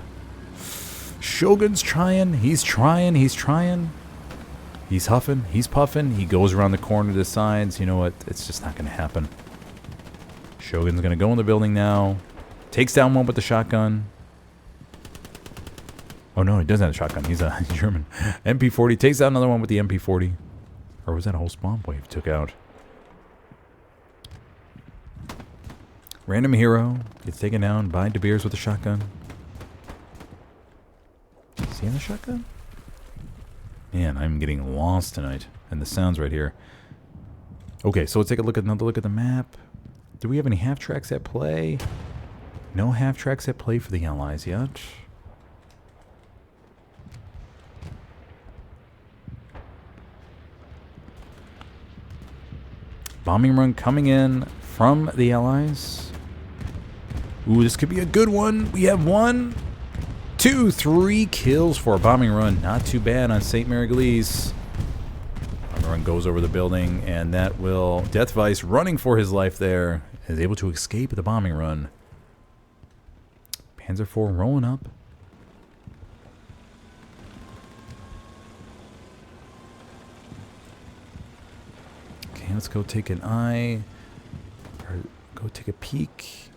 Shogun's trying. He's trying. He's trying. He's huffing. He's puffing. He goes around the corner, decides, you know what? It's just not going to happen. Shogun's going to go in the building now. Takes down one with the shotgun. Oh no, he doesn't have a shotgun. He's a German. MP40. Takes out another one with the MP40. Or was that a whole spawn wave he took out? Random hero gets taken down by De Beers with a shotgun. Is he in the shotgun? Man, I'm getting lost tonight. And the sound's right here. Okay, so let's take another look at the map. Do we have any half-tracks at play? No half-tracks at play for the Allies yet. Bombing run coming in from the Allies. Ooh, this could be a good one. We have 1, 2, 3 kills for a bombing run. Not too bad on St. Mary Glees. Bombing run goes over the building, and that will... Death Vice, running for his life there, is able to escape the bombing run. Panzer IV rolling up. Okay, let's go take an eye. Or go take a peek.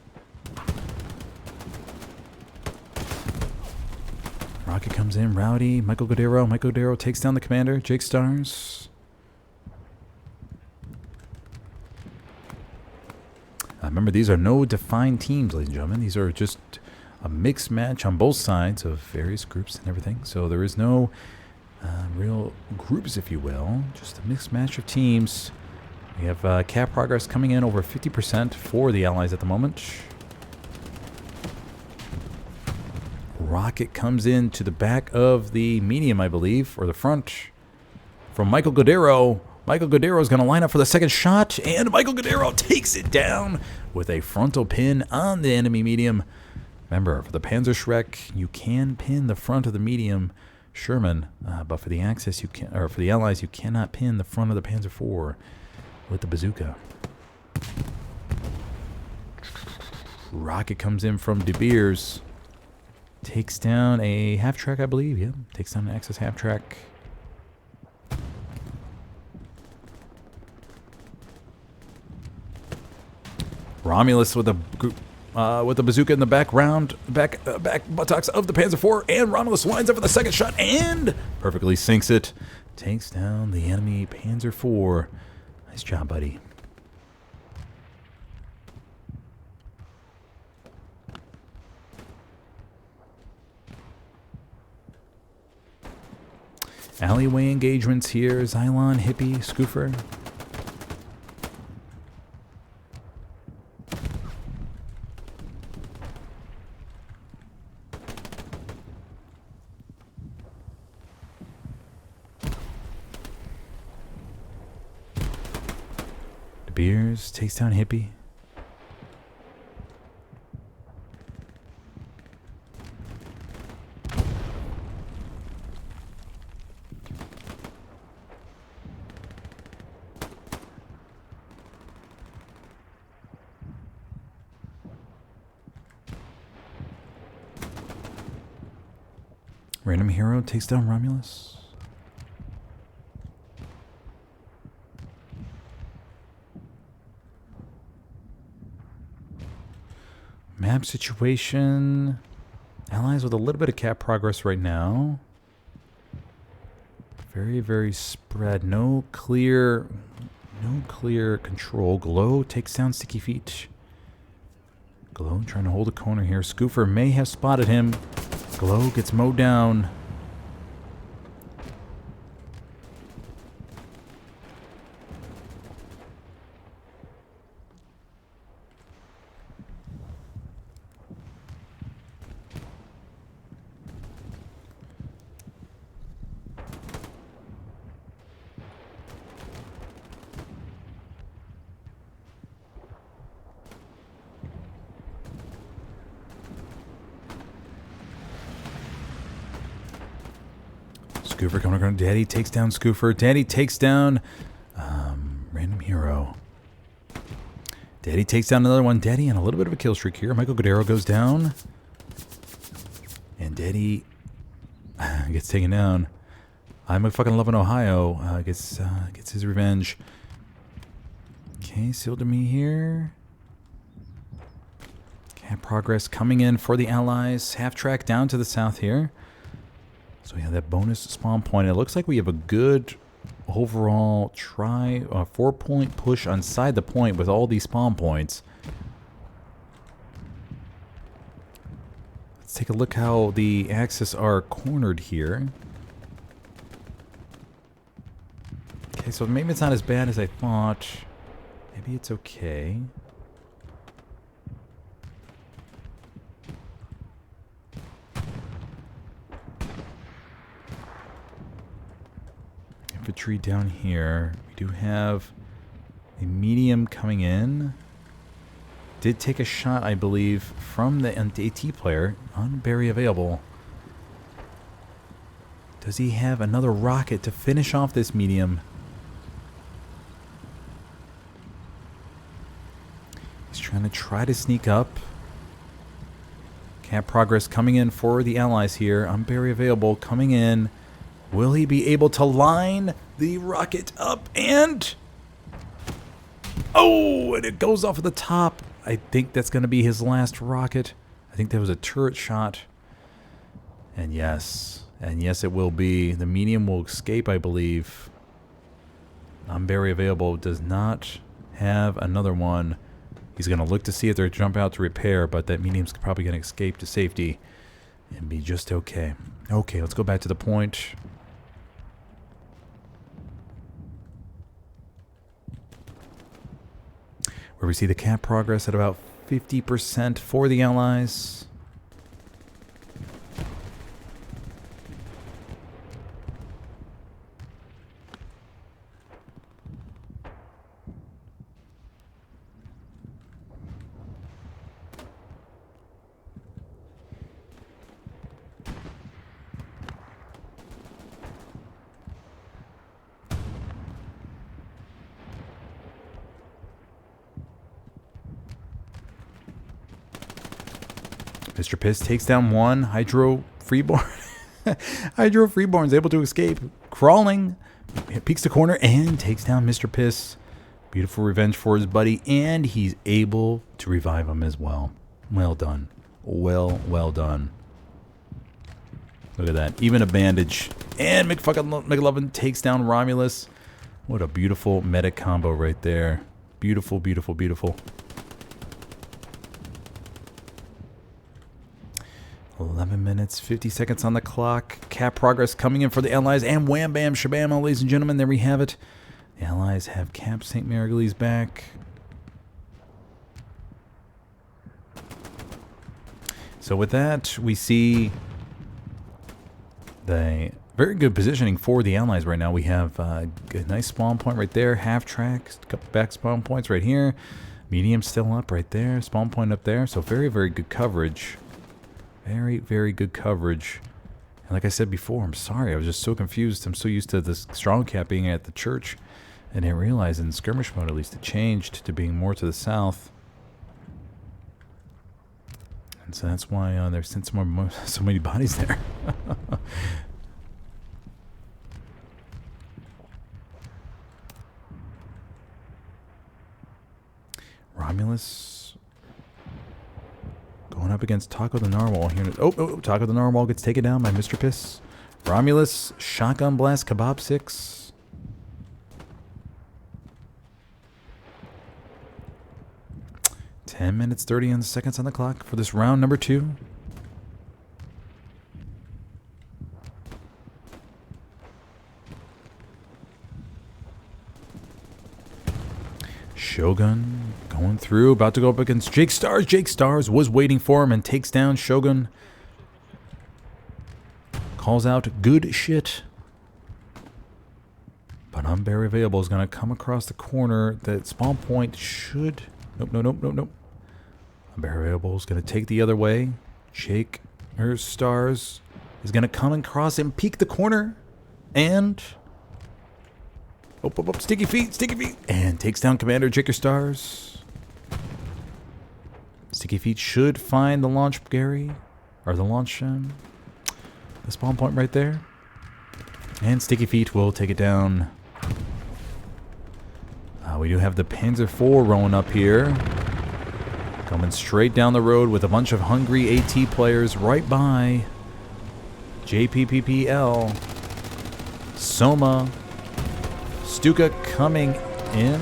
Rocket comes in, Rowdy, Michael Godero. Michael Godero takes down the commander, Jake Stars. Remember, these are no defined teams, ladies and gentlemen. These are just a mixed match on both sides of various groups and everything. So there is no real groups, if you will. Just a mixed match of teams. We have cap progress coming in over 50% for the Allies at the moment. Rocket comes in to the back of the medium, I believe, or the front, from Michael Godero. Michael Godero is going to line up for the second shot, and Michael Godero takes it down with a frontal pin on the enemy medium. Remember, for the Panzer Shrek, you can pin the front of the medium Sherman, but for the Axis, or for the Allies, you cannot pin the front of the Panzer IV with the bazooka. Rocket comes in from De Beers. Takes down a half-track, I believe. Yeah, takes down an Axis half-track. Romulus with the bazooka in the back buttocks of the Panzer IV, and Romulus lines up for the second shot and perfectly sinks it. Takes down the enemy Panzer IV. Nice job, buddy. Alleyway engagements here. Xylon, Hippie, Scoofer. De Beers takes down Hippie. Random hero takes down Romulus. Map situation. Allies with a little bit of cap progress right now. Very, very spread. No clear control. Glow takes down Sticky Feet. Glow trying to hold a corner here. Scoofer may have spotted him. Glow gets mowed down. Scoofer coming around. Daddy takes down Scoofer. Daddy takes down random hero. Daddy takes down another one. Daddy on a little bit of a kill streak here. Michael Godero goes down. And Daddy gets taken down. I'm a fucking loving Ohio. Gets his revenge. Okay, sealed to me here. Cap progress coming in for the Allies. Half track down to the south here. So we have that bonus spawn point. It looks like we have a good overall 4-point push inside the point with all these spawn points. Let's take a look how the Axis are cornered here. Okay, so maybe it's not as bad as I thought. Maybe it's okay. Infantry down here. We do have a medium coming in. Did take a shot, I believe, from the AT player. Unbury available. Does he have another rocket to finish off this medium? He's trying to sneak up. Cap progress coming in for the Allies here. Unbury available coming in. Will he be able to line the rocket up and... Oh, and it goes off at the top. I think that's going to be his last rocket. I think that was a turret shot. And yes it will be. The medium will escape, I believe. Unbury available. Does not have another one. He's going to look to see if they're jump out to repair, but that medium's probably going to escape to safety and be just okay. Okay, let's go back to the point. Where we see the cap progress at about 50% for the Allies. Mr. Piss takes down one. Hydro Freeborn. Hydro Freeborn's able to escape. Crawling. Peeks the corner and takes down Mr. Piss. Beautiful revenge for his buddy. And he's able to revive him as well. Well done. Well done. Look at that. Even a bandage. And McLovin takes down Romulus. What a beautiful meta combo right there. Beautiful, beautiful, beautiful. 11 minutes, 50 seconds on the clock. Cap progress coming in for the Allies. And wham, bam, shabam, ladies and gentlemen. There we have it. The Allies have Cap St. Mariglees back. So with that, we see the very good positioning for the Allies right now. We have a nice spawn point right there. Half track, a couple back spawn points right here. Medium still up right there. Spawn point up there. So very, very good coverage. Very, very good coverage. And like I said before, I'm sorry. I was just so confused. I'm so used to this strong cap being at the church. And I realized in skirmish mode, at least, it changed to being more to the south. So that's why there's so many bodies there. Romulus going up against Taco the Narwhal here. Oh, Taco the Narwhal gets taken down by Mr. Piss. Romulus, shotgun blast, kebab 6. Minutes 30 seconds on the clock for this round number 2. Shogun going through, about to go up against Jake Stars. Jake Stars was waiting for him and takes down Shogun. Calls out good shit. But Unbury Available is going to come across the corner. That spawn point should... Nope. Unbury Available is going to take the other way. Jake Stars is going to come across and peek the corner. And... Sticky feet, and takes down Commander Jaker Stars. Sticky feet should find the launch, Gary, or the launch, the spawn point right there. And Sticky feet will take it down. We do have the Panzer IV rolling up here, coming straight down the road with a bunch of hungry AT players right by JPPPL. Soma. Stuka coming in.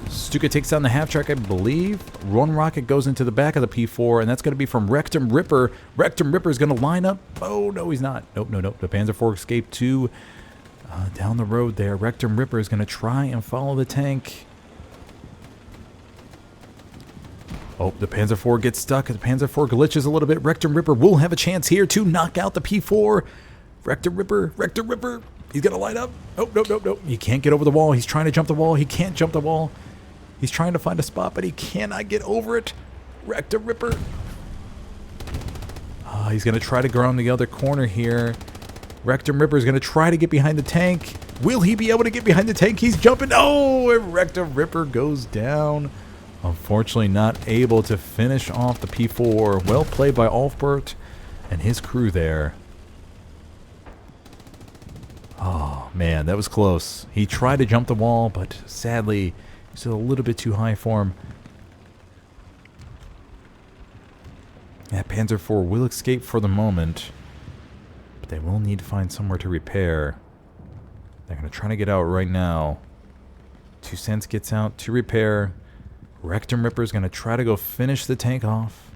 Stuka takes down the half-track, I believe. One rocket goes into the back of the P4, and that's going to be from Rectum Ripper. Rectum Ripper is going to line up. Oh, no, he's not. Nope. The Panzer IV escaped to down the road there. Rectum Ripper is going to try and follow the tank. Oh, the Panzer IV gets stuck. The Panzer IV glitches a little bit. Rectum Ripper will have a chance here to knock out the P4. Rectum Ripper. He's going to line up. Oh, nope. He can't get over the wall. He's trying to jump the wall. He can't jump the wall. He's trying to find a spot, but he cannot get over it. Rectum Ripper. He's going to try to go around the other corner here. Rectum Ripper is going to try to get behind the tank. Will he be able to get behind the tank? He's jumping. Oh, and Rectum Ripper goes down. Unfortunately, not able to finish off the P4. Well played by Alfbert and his crew there. Oh, man, that was close. He tried to jump the wall, but sadly, still a little bit too high for him. That Panzer IV will escape for the moment, but they will need to find somewhere to repair. They're going to try to get out right now. 2 Cents gets out to repair. Rectum Ripper is going to try to go finish the tank off.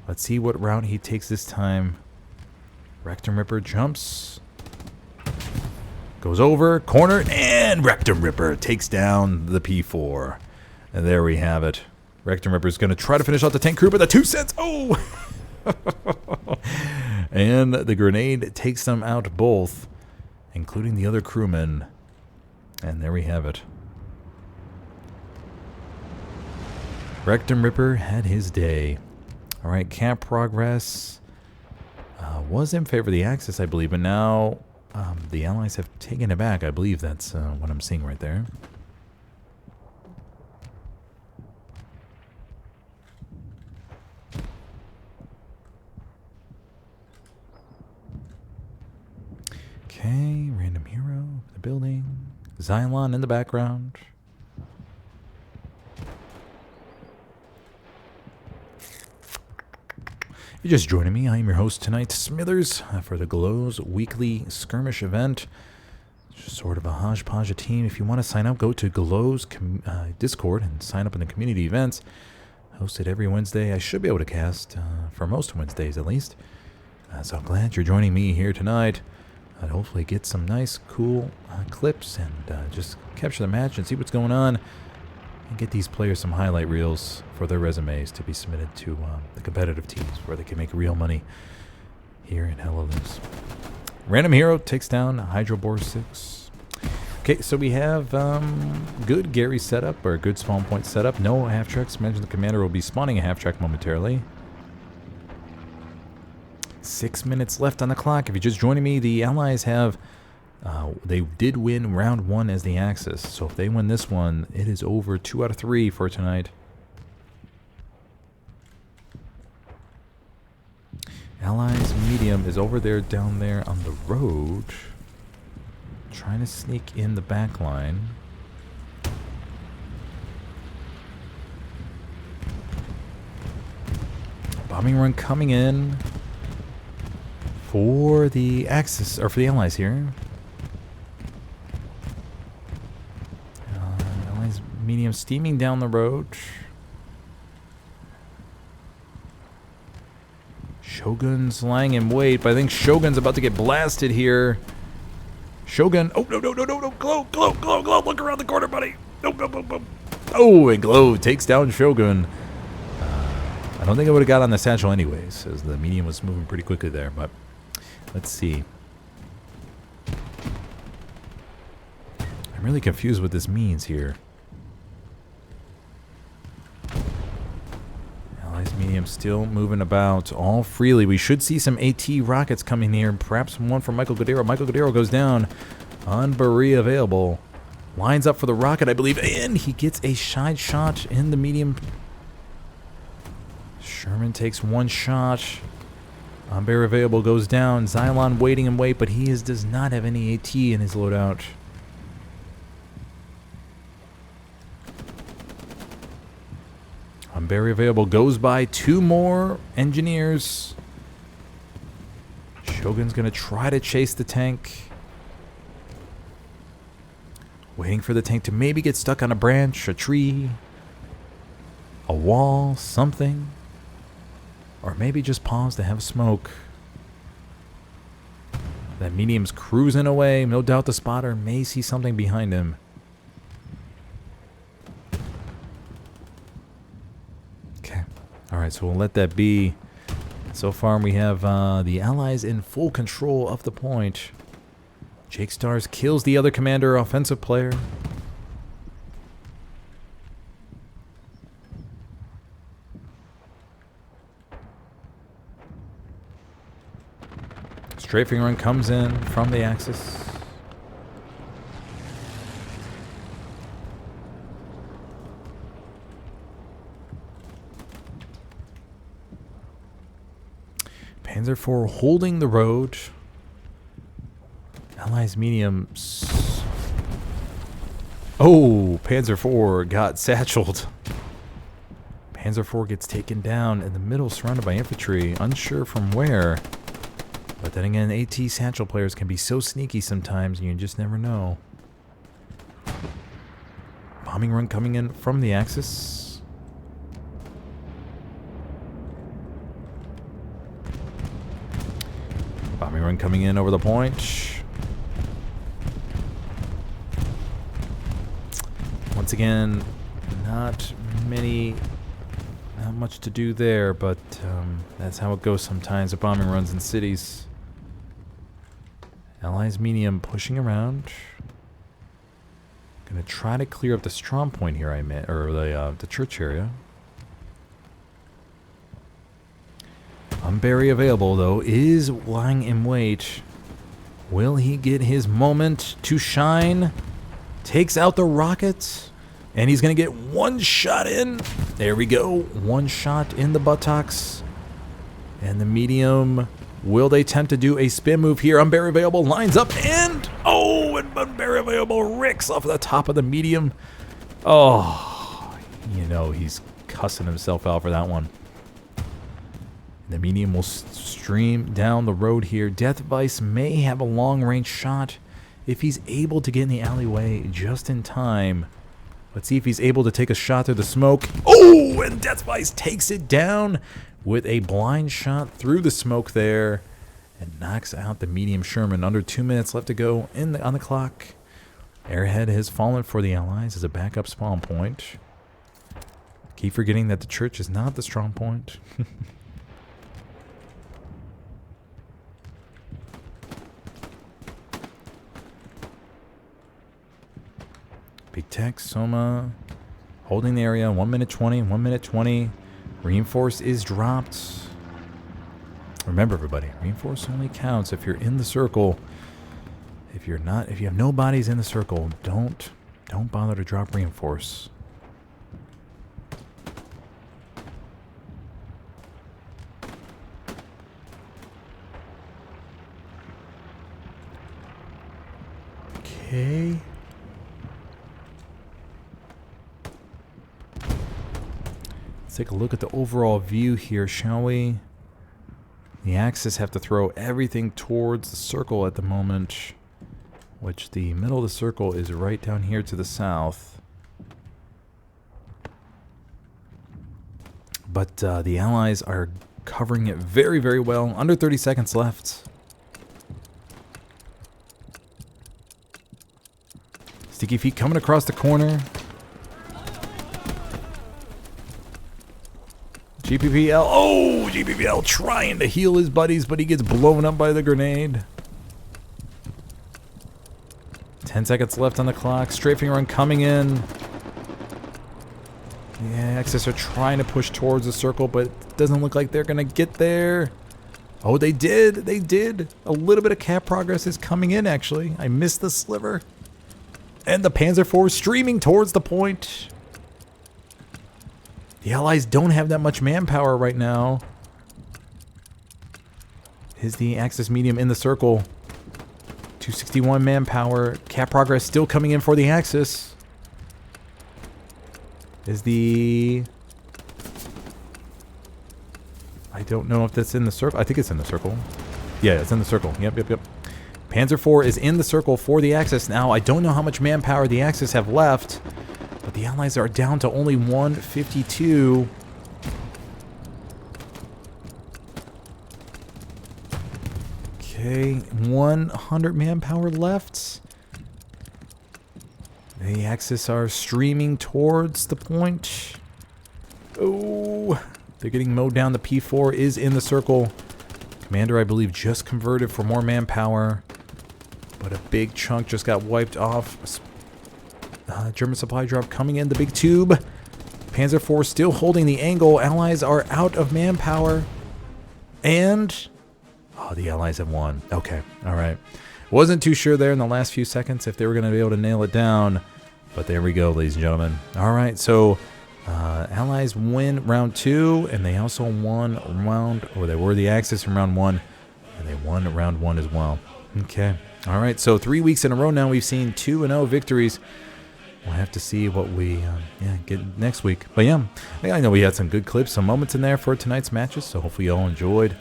Let's see what route he takes this time. Rectum Ripper jumps. Goes over, corner, and Rectum Ripper takes down the P4. And there we have it. Rectum Ripper is going to try to finish out the tank crew, but the 2 Cents... Oh! And the grenade takes them out both, including the other crewmen. And there we have it. Rectum Ripper had his day. Alright, camp progress was in favor of the Axis, I believe, but now the Allies have taken it back. I believe that's what I'm seeing right there. Okay, random hero, the building, Xylon in the background. If you're just joining me, I am your host tonight, Smithers, for the Glows weekly skirmish event. It's just sort of a hodgepodge of team. If you want to sign up, go to Glows Discord and sign up in the community events. Hosted every Wednesday. I should be able to cast for most Wednesdays at least. So I'm glad you're joining me here tonight. I'd hopefully get some nice, cool clips and just capture the match and see what's going on. And get these players some highlight reels for their resumes to be submitted to the competitive teams where they can make real money here in Helios. Random hero takes down Hydrobore 6. Okay, so we have good Gary setup, or good spawn point setup. No half-tracks. Mentioned the commander will be spawning a half-track momentarily. 6 minutes left on the clock. If you're just joining me, the Allies have They did win round 1 as the Axis, so if they win this one, it is over 2 out of 3 for tonight. Allies medium is over there, down there on the road, trying to sneak in the back line. Bombing run coming in for the Axis, or for the Allies here. Allies medium steaming down the road. Shogun's lying in wait, but I think Shogun's about to get blasted here. Shogun, oh, no, Glow, look around the corner, buddy. No. Oh, and Glow takes down Shogun. I don't think I would have got on the satchel anyways, as the medium was moving pretty quickly there, but let's see. I'm really confused what this means here. Allies medium still moving about all freely. We should see some AT rockets coming here, perhaps one from Michael Godero. Michael Godero goes down. Unbury available. Lines up for the rocket, I believe, and he gets a side shot in the medium. Sherman takes one shot. Unbury available goes down. Xylon waiting in wait, but he does not have any AT in his loadout. Unbury available goes by 2 more engineers. Shogun's going to try to chase the tank. Waiting for the tank to maybe get stuck on a branch, a tree, a wall, something. Or maybe just pause to have a smoke. That medium's cruising away. No doubt the spotter may see something behind him. Okay. Alright, so we'll let that be. So far we have the Allies in full control of the point. Jake Stars kills the other commander, offensive player. Strafing run comes in from the Axis. Panzer IV holding the road. Allies medium. Oh, Panzer IV got satcheled. Panzer IV gets taken down in the middle, surrounded by infantry, unsure from where. But then again, AT satchel players can be so sneaky sometimes, you just never know. Bombing run coming in from the Axis. Bombing run coming in over the point. Once again, not much to do there, but that's how it goes sometimes with bombing runs in cities. Allies medium pushing around. Gonna try to clear up the strong point here, or the church area. Unbury available though, is lying in wait. Will he get his moment to shine? Takes out the rocket, and he's gonna get one shot in. There we go, one shot in the buttocks. And the medium, will they attempt to do a spin move here? Unbury available lines up, and oh, and Unbury available ricks off the top of the medium. Oh, you know he's cussing himself out for that one. The medium will stream down the road here. Death Vice may have a long-range shot if he's able to get in the alleyway just in time. Let's see if he's able to take a shot through the smoke. Oh, and Death Vice takes it down with a blind shot through the smoke there and knocks out the medium Sherman. Under 2 minutes left to go on the clock. Airhead has fallen for the Allies as a backup spawn point. Keep forgetting that the church is not the strong point. Big Tech, Soma, holding the area, 1 minute 20, 1 minute 20. Reinforce is dropped. Remember everybody, reinforce only counts if you're in the circle. If you have no bodies in the circle, don't bother to drop reinforce. Okay. Let's take a look at the overall view here, shall we? The Axis have to throw everything towards the circle at the moment, which the middle of the circle is right down here to the south. But the Allies are covering it very, very well. Under 30 seconds left. Sticky feet coming across the corner. GPPL. Oh, GPPL trying to heal his buddies, but he gets blown up by the grenade. 10 seconds left on the clock. Strafing run coming in. The Axis are trying to push towards the circle, but it doesn't look like they're going to get there. Oh, they did. They did. A little bit of cap progress is coming in, actually. I missed the sliver. And the Panzer IV streaming towards the point. The Allies don't have that much manpower right now. Is the Axis medium in the circle? 261 manpower. Cap progress still coming in for the Axis. Is the... I don't know if that's in the circle. I think it's in the circle. Yeah, it's in the circle. Yep. Panzer IV is in the circle for the Axis now. I don't know how much manpower the Axis have left, but the Allies are down to only 152. Okay, 100 manpower left. The Axis are streaming towards the point. Oh, they're getting mowed down. The P4 is in the circle. Commander, I believe, just converted for more manpower. But a big chunk just got wiped off. German supply drop coming in. The big tube. Panzer IV still holding the angle. Allies are out of manpower. And... oh, the Allies have won. Okay. All right. Wasn't too sure there in the last few seconds if they were going to be able to nail it down. But there we go, ladies and gentlemen. All right. So, Allies win round 2. And they also won round... or they were the Axis in round 1. And they won round 1 as well. Okay. All right, so 3 weeks in a row now we've seen 2-0 victories. We'll have to see what we get next week. But yeah, I know we had some good clips, some moments in there for tonight's matches, so hopefully you all enjoyed.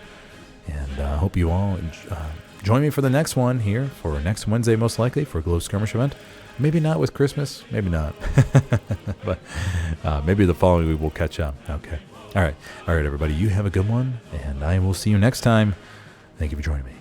And I hope you all join me for the next one here, for next Wednesday most likely, for a Glow Skirmish event. Maybe not with Christmas, maybe not. But maybe the following week we'll catch up. Okay. All right, everybody, you have a good one, and I will see you next time. Thank you for joining me.